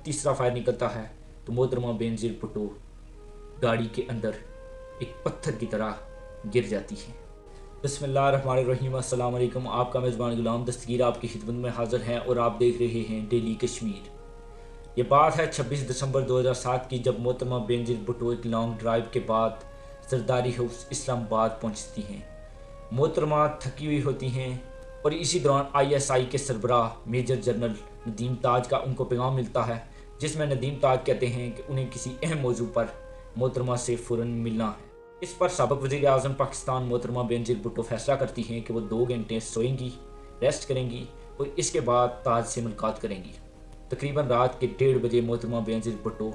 तीसरा फायर निकलता है तो मोहतरमा बेनज़ीर भुट्टो गाड़ी के अंदर एक पत्थर की तरह गिर जाती है। बिस्मिल्लाहिर्रहमानिर्रहीम, अस्सलाम वालेकुम। आपका मेज़बान गुलाम दस्तगीर आपकी खिदमत में हाज़िर है और आप देख रहे हैं डेली कश्मीर। ये बात है 26 दिसंबर 2007 की, जब मोहतरमा बेनज़ीर भुट्टो एक लॉन्ग ड्राइव के बाद जरदारी हाउस इस्लामाबाद पहुंचती हैं। मोहतरमा थकी हुई होती हैं और इसी दौरान ISI के सरबराह मेजर जनरल नदीम ताज का उनको पैगाम मिलता है, जिसमें नदीम ताज कहते हैं कि उन्हें किसी अहम मौजू पर मोहतरमा से फ़ौरन मिलना है। इस पर साबिक़ वज़ीर आज़म पाकिस्तान मोहतरमा बेनज़ीर भुट्टो फैसला करती हैं कि वो 2 घंटे सोएंगी, रेस्ट करेंगी और इसके बाद ताज से मुलाकात करेंगी। तकरीबन रात के 1:30 बजे मोहतरमा बेनज़ीर भुट्टो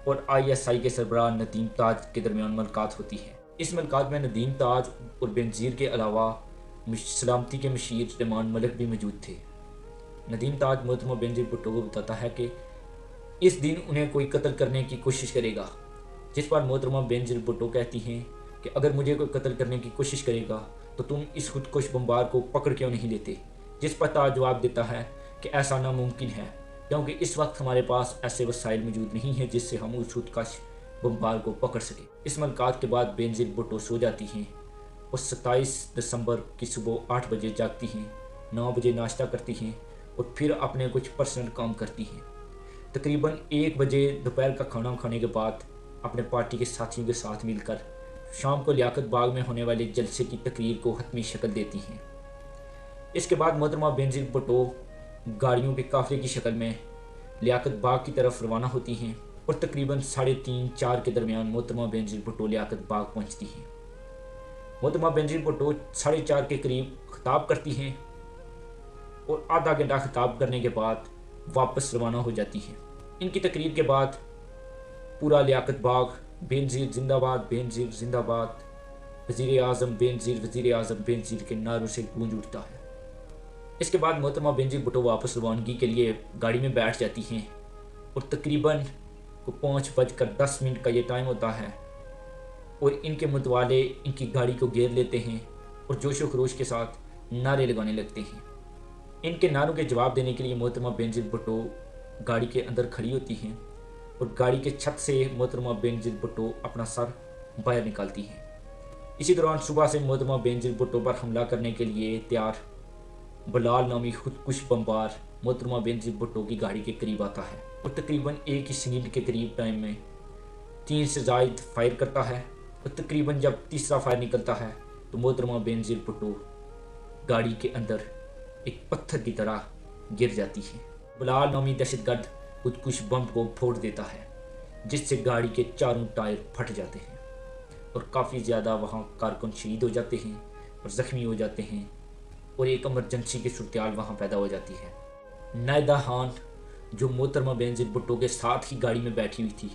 और ISI के सरबराह नदीम ताज के दरमियान मुलाकात होती है। इस मुलाकात में नदीम ताज और बेनज़ीर के अलावा सलामती के मशीर रहमान मलिक भी मौजूद थे। नदीम ताज मोहतरमा बेनज़ीर भुट्टो को बताता है कि इस दिन उन्हें कोई कत्ल करने की कोशिश करेगा, जिस पर मोहतरमा बेनज़ीर भुट्टो कहती हैं कि अगर मुझे कोई कत्ल करने की कोशिश करेगा तो तुम इस खुदकुश बमबार को पकड़ क्यों नहीं लेते। जिस पर ताज जवाब देता है कि ऐसा नामुमकिन है, क्योंकि इस वक्त हमारे पास ऐसे वसाइल मौजूद नहीं हैं जिससे हम उस खुदकुश बमबार को पकड़ सकें। इस मुलाकात के बाद बेनज़ीर भुट्टो सो जाती हैं और 27 दिसंबर की सुबह 8 बजे जागती हैं, 9 बजे नाश्ता करती हैं और फिर अपने कुछ पर्सनल काम करती हैं। तकरीबन 1 बजे दोपहर का खाना खाने के बाद अपने पार्टी के साथियों के साथ मिलकर शाम को लियाकत बाग में होने वाले जलसे की तकरीर को हतमी शक्ल देती हैं। इसके बाद मोहतरमा बेनज़ीर भुट्टो गाड़ियों के काफ़िले की शक्ल में लियाकत बाग की तरफ रवाना होती हैं और तकरीबन 3:30-4 के दरमियान मोहतरमा बेनज़ीर भुट्टो लियाकत बाग पहुंचती हैं। मोहतरमा बेनज़ीर भुट्टो 4:30 के करीब खिताब करती हैं और आधा घंटा खिताब करने के बाद वापस रवाना हो जाती हैं। इनकी तकरीर के बाद पूरा लियाकत बाग बेनज़ीर जिंदाबाद, बेनज़ीर जिंदाबाद, वज़ीर आज़म बेनज़ीर, वज़ीर आज़म बेनज़ीर के नारों से गूंज उठता है। इसके बाद मोहतरमा बेनज़ीर भुट्टो वापस रवानगी के लिए गाड़ी में बैठ जाती हैं और तकरीबन 5:10 का ये टाइम होता है और इनके मतवाले इनकी गाड़ी को घेर लेते हैं और जोश व खरोश के साथ नारे लगाने लगते हैं। इनके नारों के जवाब देने के लिए मोहतरमा बेनज़ीर भुट्टो गाड़ी के अंदर खड़ी होती हैं और गाड़ी के छत से मोहतरमा बेनज़ीर भुट्टो अपना सर बाहर निकालती हैं। इसी दौरान सुबह से मोहतरमा बेनज़ीर भुट्टो पर हमला करने के लिए तैयार बलाल नामी खुदकुश बमबार मोहतरमा बेनज़ीर भुट्टो की गाड़ी के करीब आता है और तकरीबन 1 ही सेकंड के करीब टाइम में 3 से ज़ायद फायर करता है और तकरीबन जब तीसरा फायर निकलता है तो मोहतरमा बेनज़ीर भुट्टो गाड़ी के अंदर एक पत्थर की तरह गिर जाती है। बलाल नामी दहशतगर्द खुदकुश बम को फोड़ देता है, जिससे गाड़ी के चारों टायर फट जाते हैं और काफ़ी ज़्यादा वहाँ कारकुन शहीद हो जाते हैं और ज़ख्मी हो जाते हैं और एक एमरजेंसी की सूरत वहाँ पैदा हो जाती है। नायदा खान जो मोहतरमा बेनज़ीर भुट्टो के साथ ही गाड़ी में बैठी हुई थी,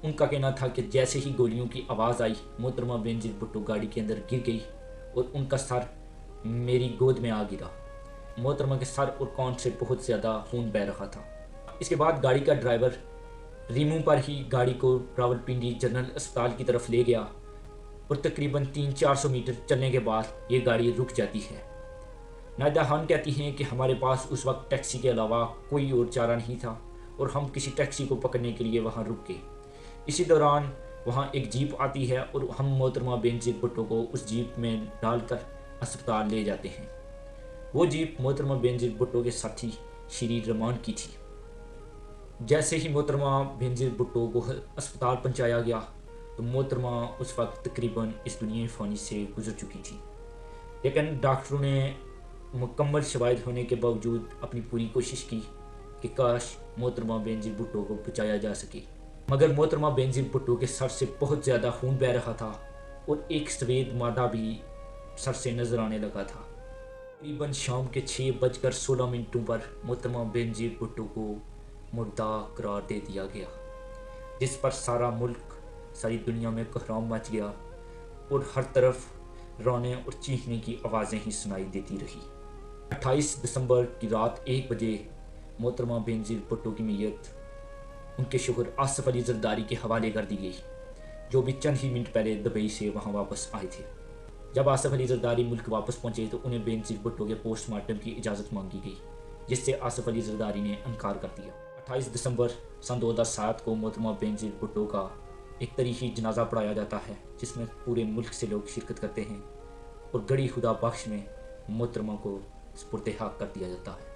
उनका कहना था कि जैसे ही गोलियों की आवाज़ आई मोहतरमा बेनज़ीर भुट्टो गाड़ी के अंदर गिर गई और उनका सर मेरी गोद में आ गिरा। मोहतरमा के सर और कान से बहुत ज़्यादा खून बह रहा था। इसके बाद गाड़ी का ड्राइवर रीमू पर ही गाड़ी को रावलपिंडी जनरल अस्पताल की तरफ ले गया और तकरीबन 300-400 मीटर चलने के बाद ये गाड़ी रुक जाती है। नायदा खान कहती हैं कि हमारे पास उस वक्त टैक्सी के अलावा कोई और चारा नहीं था और हम किसी टैक्सी को पकड़ने के लिए वहाँ रुक गए। इसी दौरान वहाँ एक जीप आती है और हम मोहतरमा बेनज़ीर भुट्टो को उस जीप में डालकर अस्पताल ले जाते हैं। वो जीप मोहतरमा बेनज़ीर भुट्टो के साथी श्री रहमान की थी। जैसे ही मोहतरमा बेनज़ीर भुट्टो को अस्पताल पहुंचाया गया तो मोहतरमा उस वक्त तकरीबन इस दुनिया फ़ानी से गुजर चुकी थी, लेकिन डॉक्टरों ने मुकम्मल शवाहिद होने के बावजूद अपनी पूरी कोशिश की कि काश मोहतरमा बेनज़ीर भुट्टो को बचाया जा सके, मगर मोहतरमा बेनज़ीर भुट्टो के सर से बहुत ज़्यादा खून बह रहा था और एक सफ़ेद मादा भी सर से नज़र आने लगा था। तकरीबन शाम के 6:16 पर मोहतरमा बेनज़ीर भुट्टो को मुर्दा करार दे दिया गया, जिस पर सारा मुल्क, सारी दुनिया में कोहराम मच गया और हर तरफ रोने और चीखने की आवाज़ें ही सुनाई देती रही। 28 दिसंबर की रात 1 बजे मोहतरमा बेनज़ीर भुट्टो की मैयत उनके शोहर आसिफ अली जरदारी के हवाले कर दी गई, जो भी चंद ही मिनट पहले दुबई से वहाँ वापस आए थे। जब आसिफ अली जरदारी मुल्क वापस पहुँचे तो उन्हें बेनज़ीर भुट्टो के पोस्टमार्टम की इजाज़त मांगी गई, जिससे आसिफ अली जरदारी ने इनकार कर दिया। 28 दिसंबर सन 2007 को मोहतरमा बेनज़ीर भुट्टो का एक तारीखी जनाजा पढ़ाया जाता है, जिसमें पूरे मुल्क से लोग शिरकत करते हैं और गड़ी खुदा बख्श में मोहतरमा को सुपुर्द-ए-हक कर दिया जाता है।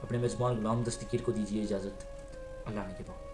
अपने मेज़बान गुलाम दस्तगीर को दीजिए इजाज़त। अल्लाह ने के बाद।